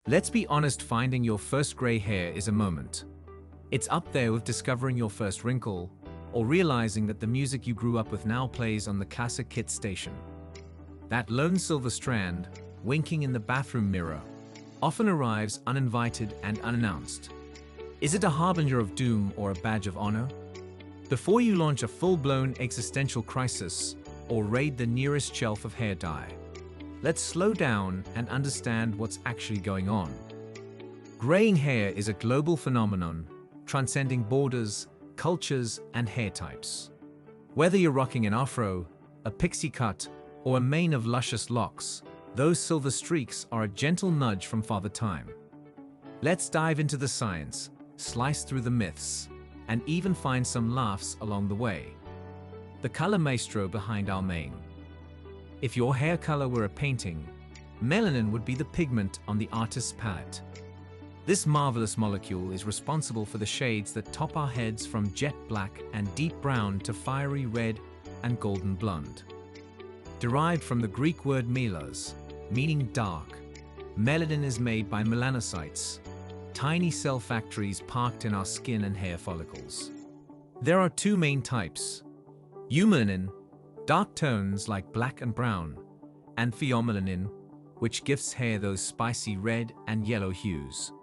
Let's be honest, finding your first gray hair is a moment. It's up there with discovering your first wrinkle, or realizing that the music you grew up with now plays on the classic hit station. That lone silver strand, winking in the bathroom mirror, often arrives uninvited and unannounced. Is it a harbinger of doom or a badge of honor? Before you launch a full-blown existential crisis or raid the nearest shelf of hair dye, let's slow down and understand what's actually going on. Graying hair is a global phenomenon, transcending borders, cultures, and hair types. Whether you're rocking an afro, a pixie cut, or a mane of luscious locks, those silver streaks are a gentle nudge from Father Time. Let's dive into the science, slice through the myths, and even find some laughs along the way. The color maestro behind our mane. If your hair color were a painting, melanin would be the pigment on the artist's palette. This marvelous molecule is responsible for the shades that top our heads from jet black and deep brown to fiery red and golden blonde. Derived from the Greek word melos, meaning dark, melanin is made by melanocytes, tiny cell factories parked in our skin and hair follicles. There are two main types: eumelanin, dark tones like black and brown, and pheomelanin, which gives hair those spicy red and yellow hues.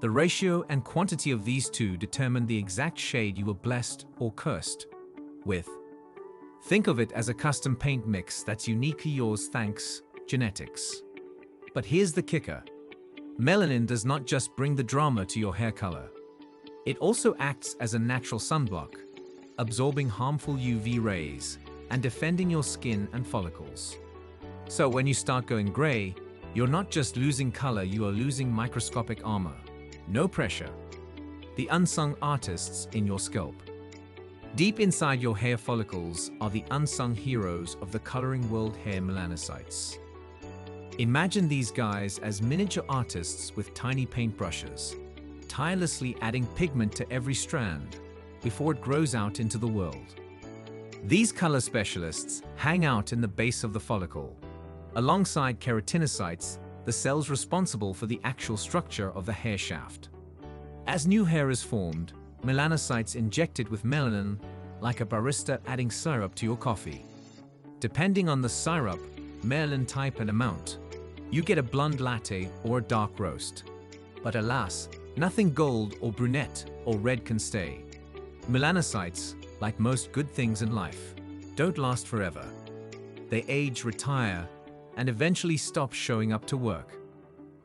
The ratio and quantity of these two determine the exact shade you were blessed or cursed with. Think of it as a custom paint mix that's uniquely yours thanks genetics. But here's the kicker. Melanin does not just bring the drama to your hair color. It also acts as a natural sunblock, absorbing harmful UV rays and defending your skin and follicles. So when you start going gray, you're not just losing color, you are losing microscopic armor. No pressure. The unsung artists in your scalp. Deep inside your hair follicles are the unsung heroes of the coloring world, hair melanocytes. Imagine these guys as miniature artists with tiny paintbrushes, tirelessly adding pigment to every strand before it grows out into the world. These color specialists hang out in the base of the follicle, alongside keratinocytes, the cells responsible for the actual structure of the hair shaft. As new hair is formed, melanocytes inject it with melanin, like a barista adding syrup to your coffee. Depending on the syrup, melanin type and amount, you get a blonde latte or a dark roast. But alas, nothing gold or brunette or red can stay. Melanocytes, like most good things in life, don't last forever. They age, retire, and eventually stop showing up to work.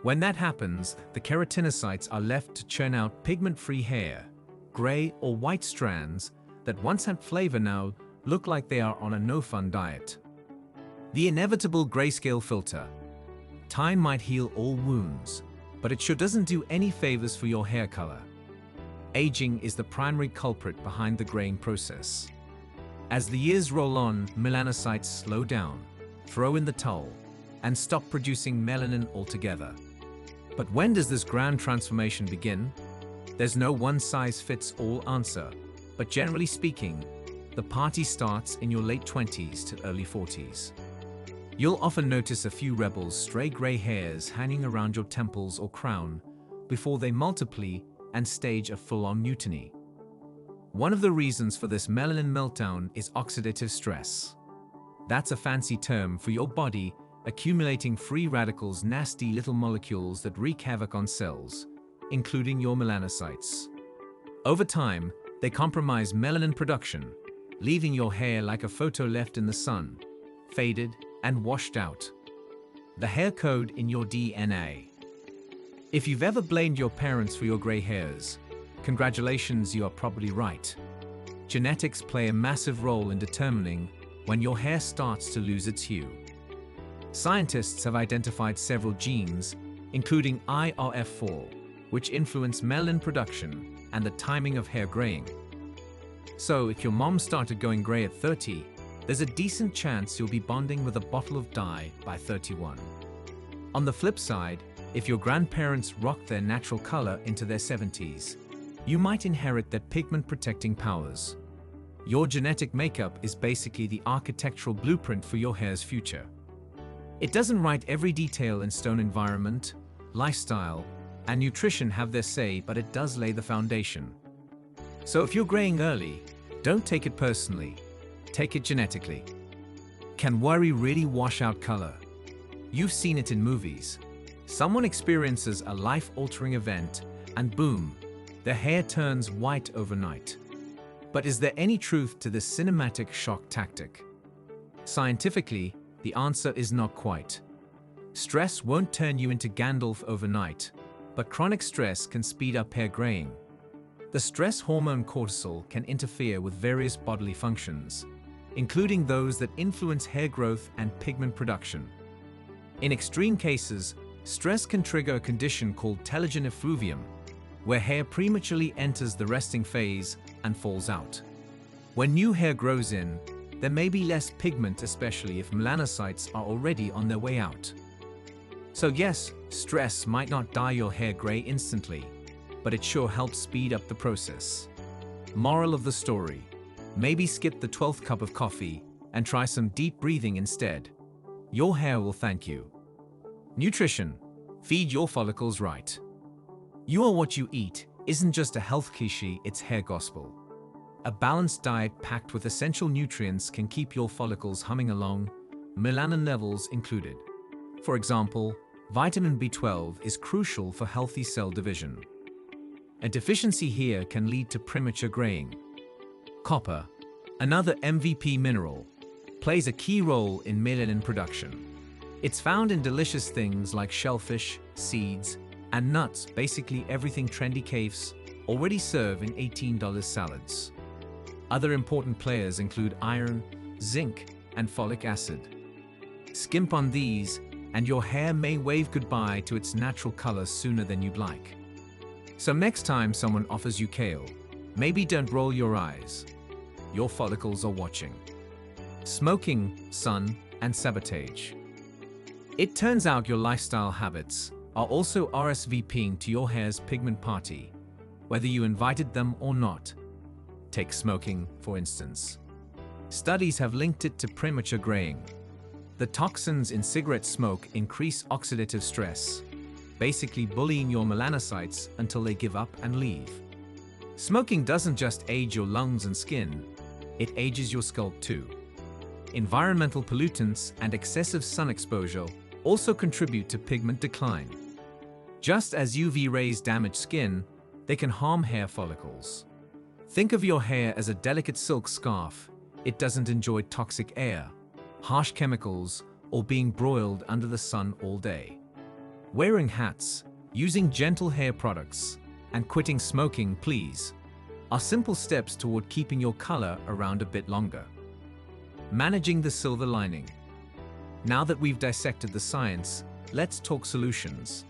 When that happens, the keratinocytes are left to churn out pigment-free hair, gray or white strands that once had flavor now look like they are on a no-fun diet. The inevitable grayscale filter. Time might heal all wounds, but it sure doesn't do any favors for your hair color. Aging is the primary culprit behind the graying process. As the years roll on, melanocytes slow down, throw in the towel, and stop producing melanin altogether. But when does this grand transformation begin? There's no one-size-fits-all answer, but generally speaking, the party starts in your late 20s to early 40s. You'll often notice a few rebels' stray gray hairs hanging around your temples or crown before they multiply and stage a full-on mutiny. One of the reasons for this melanin meltdown is oxidative stress. That's a fancy term for your body accumulating free radicals, nasty little molecules that wreak havoc on cells, including your melanocytes. Over time, they compromise melanin production, leaving your hair like a photo left in the sun, faded and washed out. The hair code in your DNA. If you've ever blamed your parents for your gray hairs, congratulations, you are probably right. Genetics play a massive role in determining when your hair starts to lose its hue. Scientists have identified several genes, including IRF4, which influence melanin production and the timing of hair graying. So if your mom started going gray at 30, there's a decent chance you'll be bonding with a bottle of dye by 31. On the flip side, if your grandparents rocked their natural color into their 70s, you might inherit their pigment-protecting powers. Your genetic makeup is basically the architectural blueprint for your hair's future. It doesn't write every detail in stone. Environment, lifestyle, and nutrition have their say, but it does lay the foundation. So if you're graying early, don't take it personally. Take it genetically. Can worry really wash out color? You've seen it in movies. Someone experiences a life-altering event, and boom, their hair turns white overnight. But is there any truth to this cinematic shock tactic? Scientifically, the answer is not quite. Stress won't turn you into Gandalf overnight, but chronic stress can speed up hair graying. The stress hormone cortisol can interfere with various bodily functions, including those that influence hair growth and pigment production. In extreme cases, stress can trigger a condition called telogen effluvium, where hair prematurely enters the resting phase and falls out. When new hair grows in, there may be less pigment, especially if melanocytes are already on their way out. So yes, stress might not dye your hair gray instantly, but it sure helps speed up the process. Moral of the story: maybe skip the 12th cup of coffee and try some deep breathing instead. Your hair will thank you. Nutrition: feed your follicles right. You are what you eat isn't just a health cliché, it's hair gospel. A balanced diet packed with essential nutrients can keep your follicles humming along, melanin levels included. For example, vitamin B12 is crucial for healthy cell division. A deficiency here can lead to premature graying. Copper, another MVP mineral, plays a key role in melanin production. It's found in delicious things like shellfish, seeds, and nuts, basically everything trendy caves already serve in $18 salads. Other important players include iron, zinc, and folic acid. Skimp on these, and your hair may wave goodbye to its natural color sooner than you'd like. So next time someone offers you kale, maybe don't roll your eyes. Your follicles are watching. Smoking, sun, and sabotage. It turns out your lifestyle habits are also RSVPing to your hair's pigment party, whether you invited them or not. Take smoking, for instance. Studies have linked it to premature graying. The toxins in cigarette smoke increase oxidative stress, basically bullying your melanocytes until they give up and leave. Smoking doesn't just age your lungs and skin, it ages your scalp too. Environmental pollutants and excessive sun exposure also contribute to pigment decline. Just as UV rays damage skin, they can harm hair follicles. Think of your hair as a delicate silk scarf. It doesn't enjoy toxic air, harsh chemicals, or being broiled under the sun all day. Wearing hats, using gentle hair products, and quitting smoking, please, are simple steps toward keeping your color around a bit longer. Managing the silver lining. Now that we've dissected the science, let's talk solutions.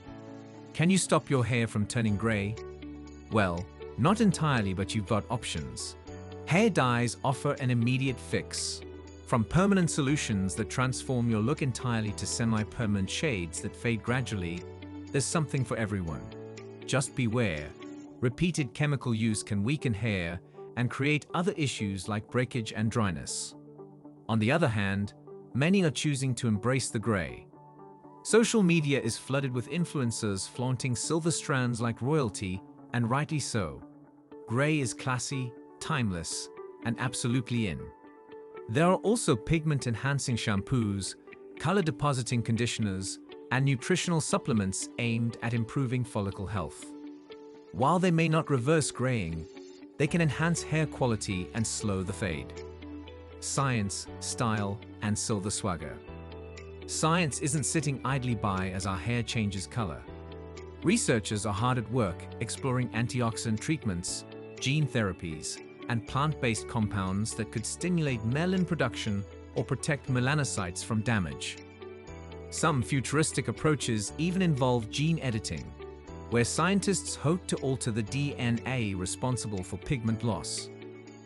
Can you stop your hair from turning gray? Well, not entirely, but you've got options. Hair dyes offer an immediate fix. From permanent solutions that transform your look entirely to semi-permanent shades that fade gradually, there's something for everyone. Just beware. Repeated chemical use can weaken hair and create other issues like breakage and dryness. On the other hand, many are choosing to embrace the gray. Social media is flooded with influencers flaunting silver strands like royalty, and rightly so. Gray is classy, timeless, and absolutely in. There are also pigment-enhancing shampoos, color-depositing conditioners, and nutritional supplements aimed at improving follicle health. While they may not reverse graying, they can enhance hair quality and slow the fade. Science, style, and silver swagger. Science isn't sitting idly by as our hair changes color. Researchers are hard at work exploring antioxidant treatments, gene therapies, and plant-based compounds that could stimulate melanin production or protect melanocytes from damage. Some futuristic approaches even involve gene editing, where scientists hope to alter the DNA responsible for pigment loss.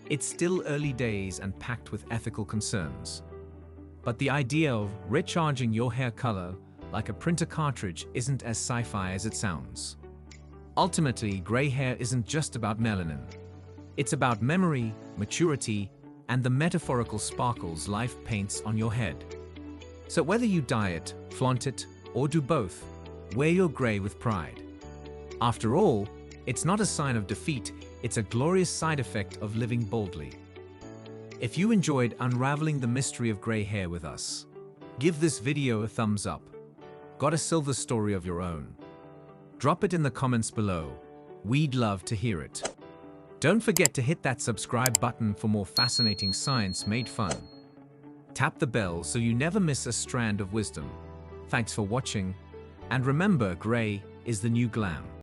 It's still early days and packed with ethical concerns. But the idea of recharging your hair color like a printer cartridge isn't as sci-fi as it sounds. Ultimately, gray hair isn't just about melanin. It's about memory, maturity, and the metaphorical sparkles life paints on your head. So whether you dye it, flaunt it, or do both, Wear your gray with pride. After all, it's not a sign of defeat, it's a glorious side effect of living boldly. If you enjoyed unraveling the mystery of gray hair with us, give this video a thumbs up. Got a silver story of your own? Drop it in the comments below. We'd love to hear it. Don't forget to hit that subscribe button for more fascinating science made fun. Tap the bell so you never miss a strand of wisdom. Thanks for watching, and remember, gray is the new glam.